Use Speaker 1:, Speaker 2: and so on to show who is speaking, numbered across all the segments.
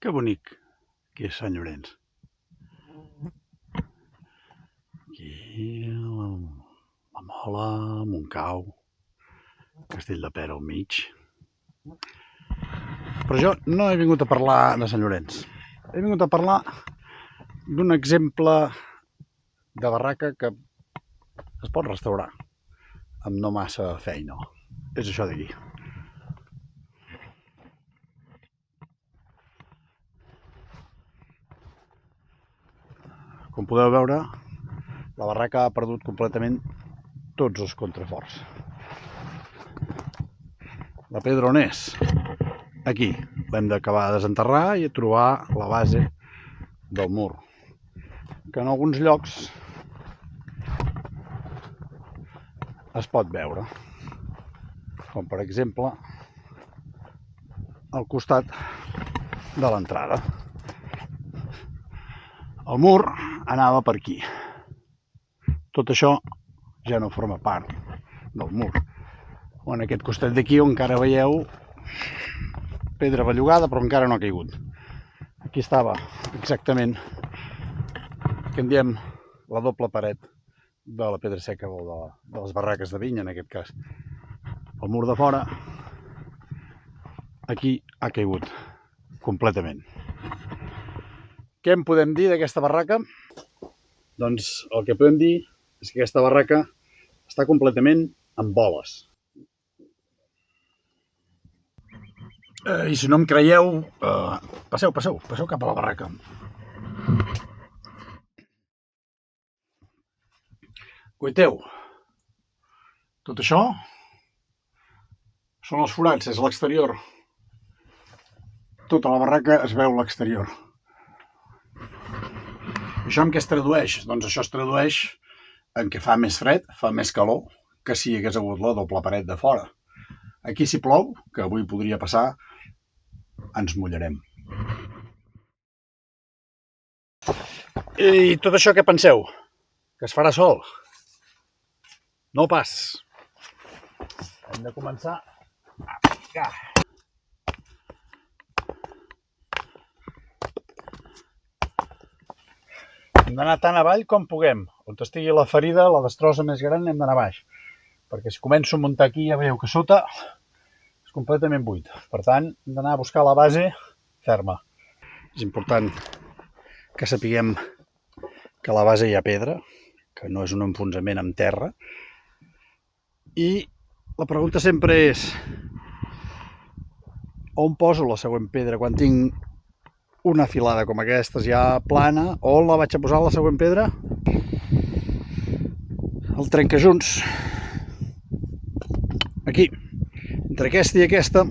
Speaker 1: Que bonic que és Sant Llorenç. Aquí la Mola, Montcau, Castelldefels al mig. Però jo no he vingut a parlar de Sant Llorenç. He vingut a parlar d'un exemple de barraca que es pot restaurar amb no massa feina. És això d'aquí. Com podeu veure, la barraca ha perdut completament tots els contraforts. La pedra on és? Aquí. L'hem d'acabar de desenterrar i trobar la base del mur, que en alguns llocs es pot veure, com per exemple al costat de l'entrada. El mur anava per aquí. Tot això ja no forma part del mur. O en aquest costat d'aquí on encara veieu pedra bellugada però encara no ha caigut. Aquí estava exactament que en diem la doble paret de la pedra seca o de les barraques de vinya en aquest cas. El mur de fora aquí ha caigut completament. Què en podem dir d'aquesta barraca? Doncs el que podem dir és que aquesta barraca està completament en boles. I si no em creieu, passeu cap a la barraca. Guaiteu, tot això són els forats, és l'exterior. Tota la barraca es veu l'exterior. Això en què es tradueix? Doncs això es tradueix en què fa més fred, fa més calor que si hi hagués hagut la doble paret de fora. Aquí si plou, que avui podria passar, ens mullarem. I tot això què penseu? Que es farà sol? No pas. Hem de començar a picar. Hem d'anar tan avall com puguem. On estigui la ferida, la destrossa més gran, hem d'anar baix. Perquè si començo a muntar aquí ja veieu que sota és completament buit. Per tant, hem d'anar a buscar la base ferma. És important que sapiguem que a la base hi ha pedra, que no és un enfonsament amb terra. I la pregunta sempre és: on poso la següent pedra quan tinc una filada com aquesta ja plana? On la vaig a posar la següent pedra? El trencajunts. Aquí, entre aquesta i aquesta,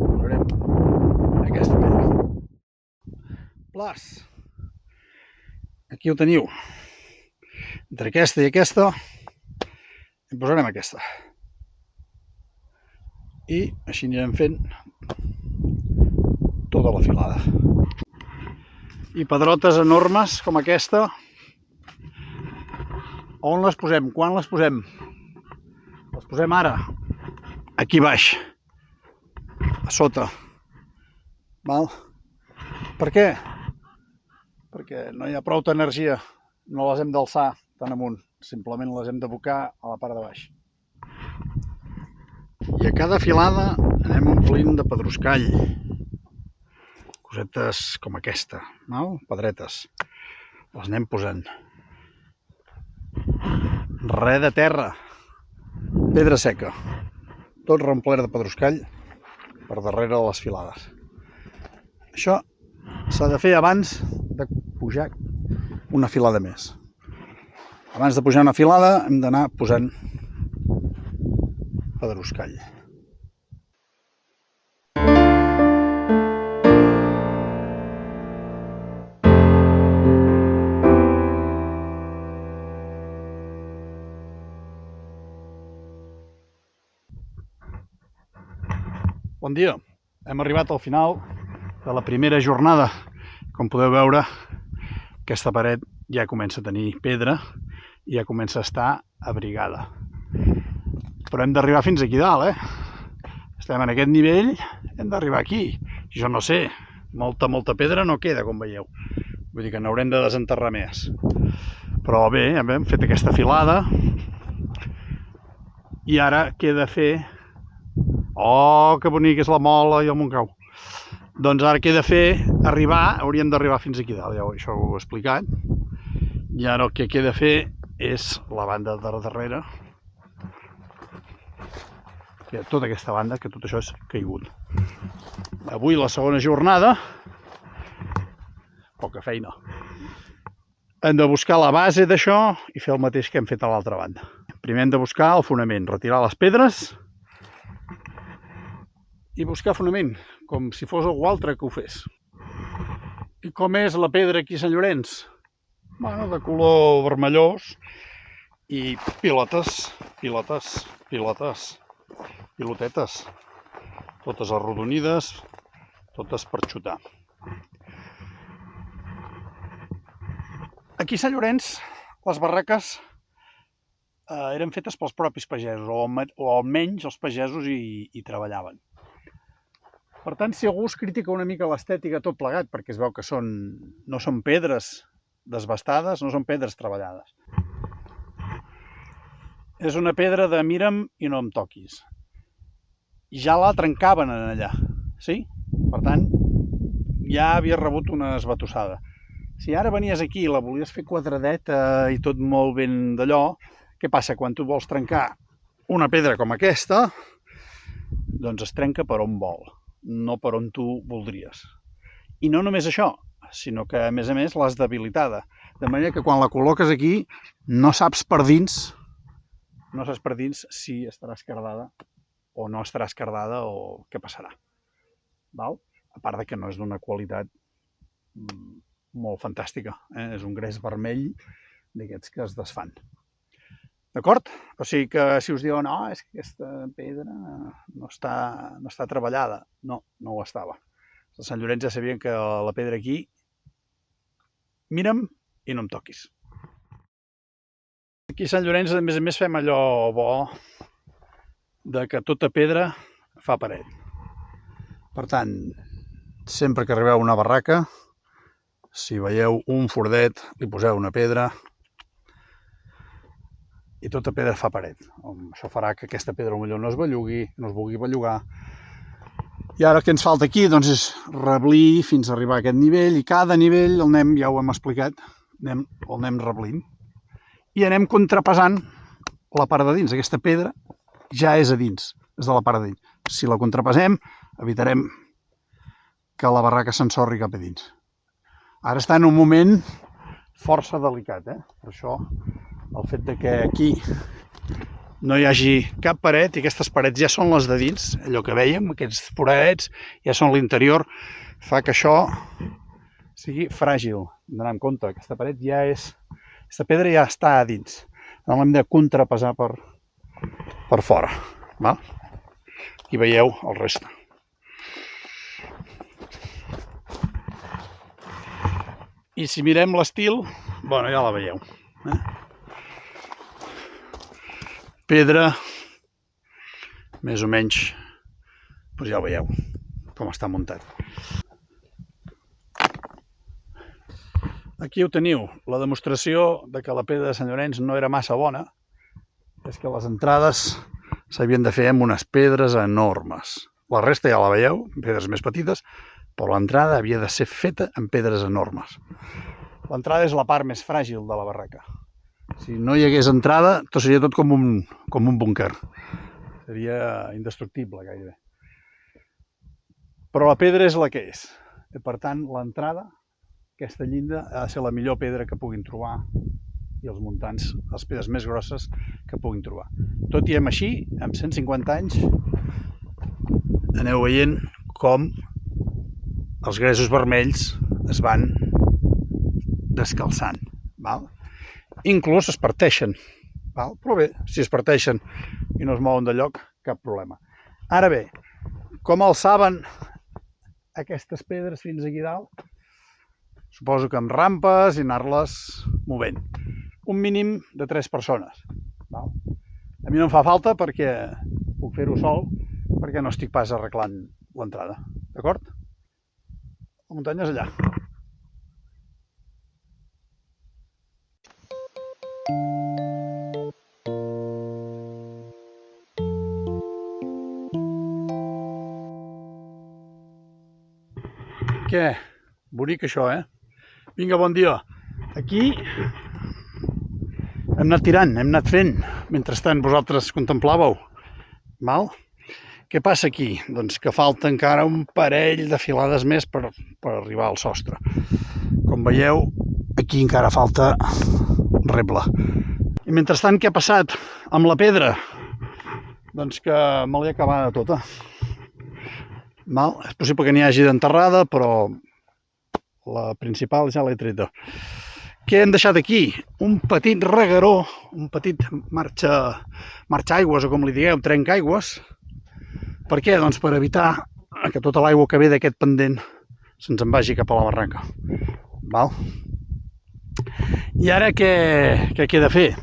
Speaker 1: posarem aquesta pedra. Plas. Aquí ho teniu. Entre aquesta i aquesta, en posarem aquesta. I així anirem fent tota la filada. I pedrotes enormes com aquesta, on les posem? Quan les posem? Les posem ara, aquí baix, a sota. Val? Per què? Perquè no hi ha prou energia, no les hem d'alçar tan amunt, simplement les hem d'abocar a la part de baix. I a cada filada anem omplint de pedruscall. Cosetes com aquesta, val? Pedretes. Les anem posant. Res de terra. Pedra seca. Tot reomplert de pedruscall per darrere de les filades. Això s'ha de fer abans de pujar una filada més. Abans de pujar una filada hem d'anar posant pedruscall. Bon dia, hem arribat al final de la primera jornada. Com podeu veure, aquesta paret ja comença a tenir pedra i ja comença a estar abrigada. Però hem d'arribar fins aquí dalt, Estem en aquest nivell, hem d'arribar aquí. Jo no sé, molta pedra no queda, com veieu. Vull dir que n'haurem de desenterrar més. Però bé, hem fet aquesta filada. I ara queda fer... Oh, que bonic és la Mola i el Montcau. Doncs ara queda fer arribar, hauríem d'arribar fins aquí dalt, ja això ho he explicat. I ara el que queda fer és la banda de darrere. Tota aquesta banda, que tot això és caigut. Avui la segona jornada, poca feina. Hem de buscar la base d'això i fer el mateix que hem fet a l'altra banda. Primer hem de buscar el fonament, retirar les pedres i buscar fonament, com si fos algú altre que ho fes. I com és la pedra aquí a Sant Llorenç? Bueno, de color vermellós i pilotetes, totes arrodonides, totes per xutar. Aquí a Sant Llorenç les barraques eren fetes pels propis pagesos, o almenys els pagesos hi treballaven. Per tant, si algú es critica una mica l'estètica tot plegat, perquè es veu que no són pedres desbastades, no són pedres treballades. És una pedra de mira'm i no em toquis. I ja la trencaven en allà, sí? Per tant, ja havia rebut una esbatussada. Si ara venies aquí i la volies fer quadradeta i tot molt ben d'allò, què passa? Quan tu vols trencar una pedra com aquesta, doncs es trenca per on vol, no per on tu voldries. I no només això, sinó que a més l'has debilitada. De manera que quan la col·loques aquí no saps per dins si estarà esquerdada o no estarà esquerdada o què passarà. Val? A part que no és d'una qualitat molt fantàstica. És un gres vermell d'aquests que es desfan. D'acord? O sigui que si us diuen no, és que aquesta pedra no està treballada. No, no ho estava. Els de Sant Llorenç ja sabien que la pedra aquí, mira'm i no em toquis. Aquí a Sant Llorenç, a més fem allò bo de que tota pedra fa paret. Per tant, sempre que arribeu a una barraca, si veieu un fordet, li poseu una pedra i tota pedra fa paret. Això farà que aquesta pedra potser no es bellugui, no es vulgui bellugar. I ara el que ens falta aquí doncs, és reblir fins a arribar a aquest nivell, i cada nivell ja ho hem explicat, el anem reblint. I anem contrapesant la part de dins. Aquesta pedra ja és a dins, és de la part de dins. Si la contrapesem, evitarem que la barraca s'ensorri cap a dins. Ara està en un moment força delicat, per això el fet de que aquí no hi hagi cap paret, i aquestes parets ja són les de dins, allò que vèiem, aquests foradets ja són l'interior, fa que això sigui fràgil. Hem d'anar en compte, aquesta paret ja és... Aquesta pedra ja està a dins, no l'hem de contrapesar per fora. Val? Aquí veieu el reste. I si mirem l'estil, bueno, ja la veieu. Pedra, més o menys, doncs ja ho veieu, com està muntat. Aquí ho teniu, la demostració de que la pedra de Sant Llorenç no era massa bona, és que les entrades s'havien de fer amb unes pedres enormes. La resta ja la veieu, pedres més petites, però l'entrada havia de ser feta amb pedres enormes. L'entrada és la part més fràgil de la barraca. Si no hi hagués entrada, tot seria tot com un búnquer. Seria indestructible, gairebé. Però la pedra és la que és. I per tant, l'entrada, aquesta llinda, ha de ser la millor pedra que puguin trobar, i els muntants, les pedres més grosses que puguin trobar. Tot i amb així, amb 150 anys, aneu veient com els gresos vermells es van descalçant. Val? Inclús es parteixen, val? Però bé, si es parteixen i no es mouen de lloc, cap problema. Ara bé, com alçaven aquestes pedres fins aquí dalt? Suposo que amb rampes i anar-les movent. Un mínim de 3 persones. Val? A mi no em fa falta perquè puc fer-ho sol, perquè no estic pas arreglant l'entrada. D'acord? La muntanya és allà. Què? Bonic això, eh? Vinga, bon dia. Aquí hem anat tirant, hem anat fent. Mentrestant vosaltres contemplàveu. Val? Què passa aquí? Doncs que falta encara un parell de filades més per arribar al sostre. Com veieu, aquí encara falta reble. I mentrestant, què ha passat amb la pedra? Doncs que me l'he acabada tota. Val? És possible que n'hi hagi d'enterrada, però la principal ja l'he treta. Què hem deixat aquí? Un petit regueró, un petit marxa-aigües, o com li digueu, trenca-aigües. Per què? Doncs per evitar que tota l'aigua que ve d'aquest pendent se'ns en vagi cap a la barranca. Val? I ara què queda fer?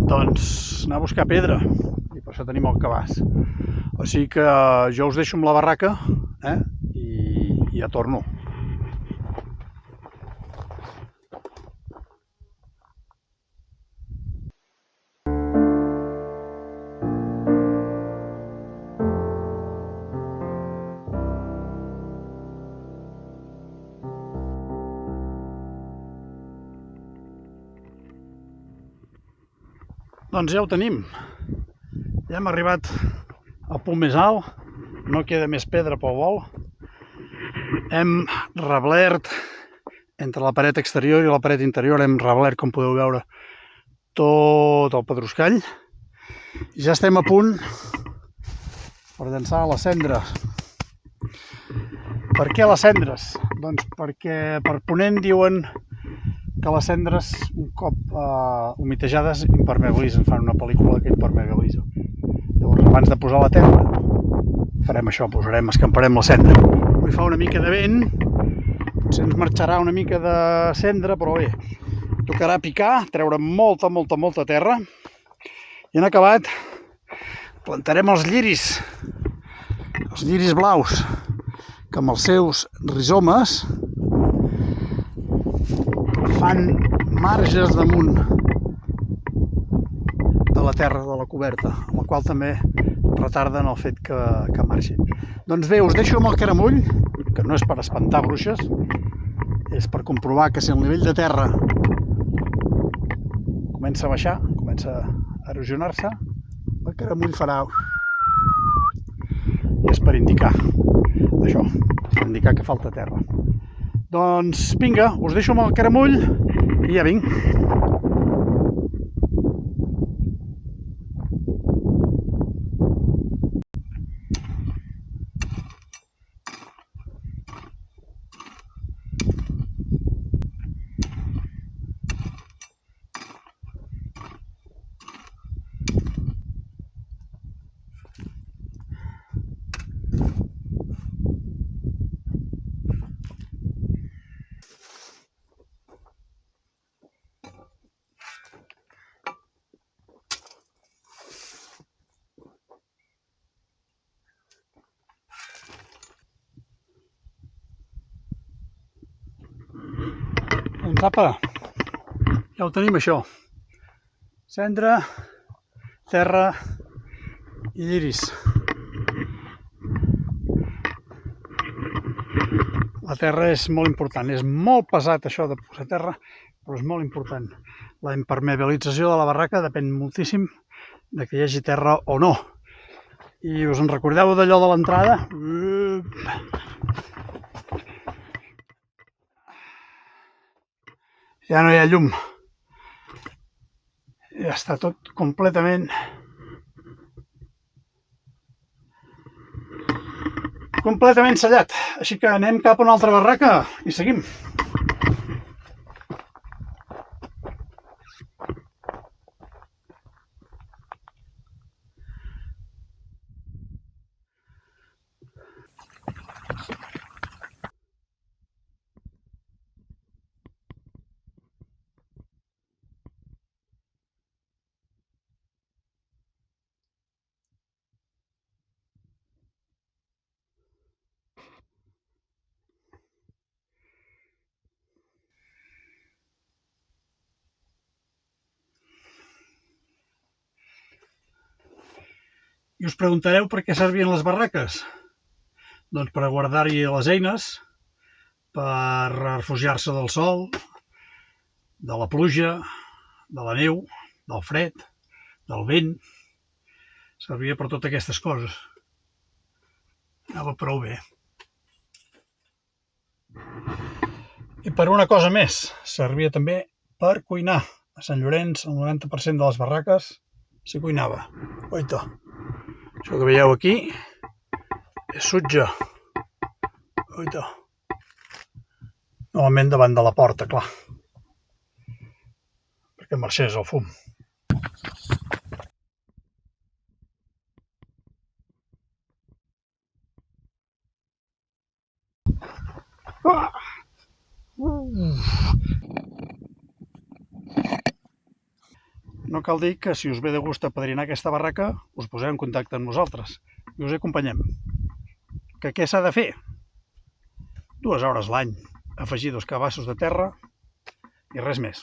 Speaker 1: Doncs anar a buscar pedra, i per això tenim el cabàs. O sigui que jo us deixo amb la barraca, i ja torno. Doncs ja ho tenim. Ja hem arribat al punt més alt, no queda més pedra pel vol. Hem reblert, entre la paret exterior i la paret interior, hem reblert, com podeu veure, tot el pedruscall. Ja estem a punt per llançar les cendres. Per què les cendres? Doncs perquè per ponent diuen que les cendres, un cop humitejades, impermeabilitzen, fan una pel·lícula que impermeabilitza. Llavors, abans de posar la terra, farem això, escamparem la cendra. Avui fa una mica de vent, potser ens marxarà una mica de cendra, però bé, tocarà picar, treure molta terra, i en acabat plantarem els lliris blaus, que amb els seus rizomes fan marges damunt de la terra, de la coberta, amb la qual també retarden el fet que marxin. Doncs bé, us deixo amb el caramull, que no és per espantar bruixes, és per comprovar que si el nivell de terra comença a baixar, comença a erosionar-se, el caramull farà... i és per indicar això, per indicar que falta terra. Doncs vinga, us deixo amb el caramull i ja vinc. Doncs apa, ja ho tenim això. Cendra, terra i lliris. La terra és molt important, és molt pesat això de posar terra, però és molt important. La impermeabilització de la barraca depèn moltíssim de que hi hagi terra o no. I us en recordeu d'allò de l'entrada? Ja no hi ha llum. Ja està tot completament sellat. Així que anem cap a una altra barraca i seguim. I us preguntareu per què servien les barraques? Doncs per guardar-hi les eines, per refugiar-se del sol, de la pluja, de la neu, del fred, del vent. Servia per totes aquestes coses. Anava prou bé. I per una cosa més, servia també per cuinar. A Sant Llorenç, el 90% de les barraques s'hi cuinava. Oita, això que veieu aquí és sutge. Oita. Normalment davant de la porta, clar, perquè marxés el fum. No cal dir que si us ve de gust apadrinar aquesta barraca, us poseu en contacte amb nosaltres i us acompanyem. Que què s'ha de fer? 2 hores l'any, afegir 2 cabassos de terra i res més.